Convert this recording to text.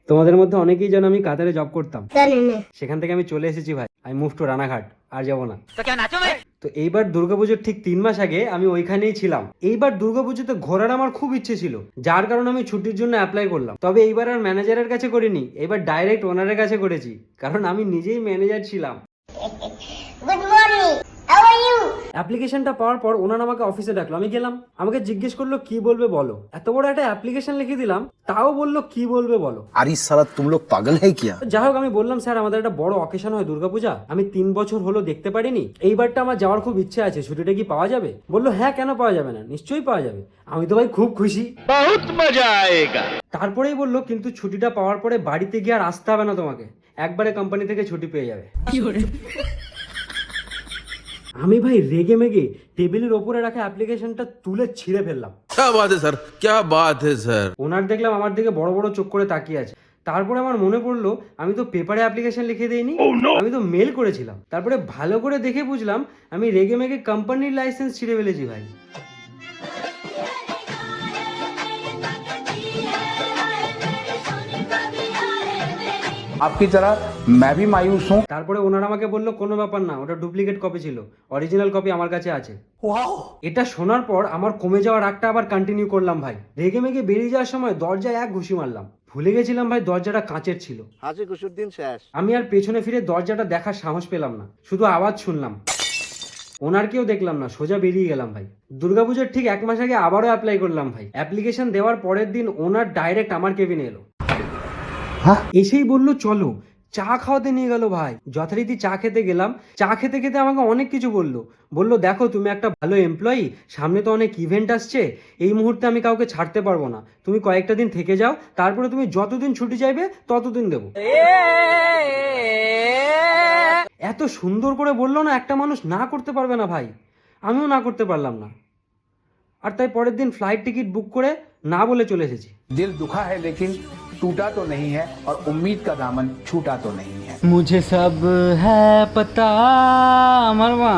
তোমাদের মধ্যে অনেকেই জানো আমি কাতারে জব করতাম, সেখান থেকে আমি চলে এসেছি ভাই। আমি মুভ টু রানাঘাট, আর যাবো না। তো এইবার দুর্গাপুজোর ঠিক 3 মাস আগে আমি ওইখানেই ছিলাম। এইবার দুর্গাপুজোতে ঘোরার আমার খুব ইচ্ছে ছিল, যার কারণে আমি ছুটির জন্য অ্যাপ্লাই করলাম। তবে এইবার আর ম্যানেজারের কাছে করিনি, এবার ডাইরেক্ট ওনারের কাছে করেছি, কারণ আমি নিজেই ম্যানেজার ছিলাম। Good morning, how are you? অ্যাপ্লিকেশনটা পাওয়ার পর ওনারা আমাকে অফিসে ডাকলো, আমি গেলাম। আমাকে জিজ্ঞেস করলো কি বলবে বলো। এত বড় একটা অ্যাপ্লিকেশন লিখে দিলাম, তাও বললো কি বলবে বলো। अरे साला तुम लोग पागल है क्या? যাই হোক, আমি বললাম স্যার আমাদের একটা বড় অকেশন হয় দুর্গাপূজা, আমি 3 বছর হলো দেখতে পারিনি, এইবারটা আমার যাওয়ার খুব ইচ্ছে আছে, ছুটিটা কি পাওয়া যাবে? বললো হ্যাঁ, কেন পাওয়া যাবে না, নিশ্চয়ই পাওয়া যাবে। আমি তো ভাই খুব খুশি, বহুত মজা আয়েগা। তারপরেই বললো কিন্তু ছুটিটা পাওয়ার পরে বাড়িতে গিয়ে আর আসতে হবে না তোমাকে, একবারে কোম্পানি থেকে ছুটি পেয়ে যাবে। আমি ভাই রেগে মেগে টেবিলের ওপরে রাখা অ্যাপ্লিকেশনটা তুলে ছিঁড়ে ফেললাম। क्या बात है सर, क्या बात है सर। ওনার দেখলাম আমার দিকে বড় বড় চোখ করে তাকিয়ে আছে। তারপরে আমার মনে পড়লো আমি তো পেপারে অ্যাপ্লিকেশন লিখে দেইনি, আমি তো মেল করেছিলাম। তারপরে ভালো করে দেখে বুঝলাম আমি রেগে মেগে কোম্পানির লাইসেন্স ছিঁড়ে ফেলেছি ভাই। आपकी तरह मैं भी मायूस हूँ। তারপরে ওনারা আমাকে বললো কোনো ব্যাপার না, ওটা ডুপ্লিকেট কপি ছিল, অরিজিনাল কপি আমার কাছে আছে। এটা শোনার পর আমার কমে যাওয়া রাগটা আবার কন্টিনিউ করলাম ভাই। রেগে মেগে বেরিয়ে যাওয়ার সময় দরজায় এক ঘুষি মারলাম। ভুলে গেছিলাম ভাই দরজাটা কাঁচের ছিল। হাসি খুশির দিন শেষ। আমি আর পেছনে ফিরে দরজাটা দেখার সাহস পেলাম না, শুধু আওয়াজ শুনলাম। ওনারকেও দেখলাম না, সোজা বেরিয়ে গেলাম ভাই। দুর্গাপুজোর ঠিক 1 মাস আগে আবারও অ্যাপ্লাই করলাম ভাই। অ্যাপ্লিকেশন দেওয়ার পরের দিন ওনার ডাইরেক্ট আমার কেবিনে এলো, এসেই বললো চলো, চা খাওয়াতে নিয়ে গেল ভাই। যথারীতি চা খেতে গেলাম। চা খেতে খেতে আমাকে অনেক কিছু বললো দেখো তুমি একটা ভালো এমপ্লয়ি, সামনে তো অনেক ইভেন্ট আসছে, এই মুহূর্তে আমি কাউকে ছাড়তে পারবো না, তুমি কয়েকটা দিন থেকে যাও, তারপরে তুমি যতদিন ছুটি চাইবে ততদিন দেবো। এত সুন্দর করে বললো না, একটা মানুষ না করতে পারবে না ভাই। আমিও না করতে পারলাম না, আর তাই পরের দিন ফ্লাইট টিকিট বুক করে না বলে চলে এসেছি। दिल दुखा है लेकिन टूटा तो नहीं है और उम्मीद का दामन छूटा तो नहीं है। मुझे सब है पता मरवा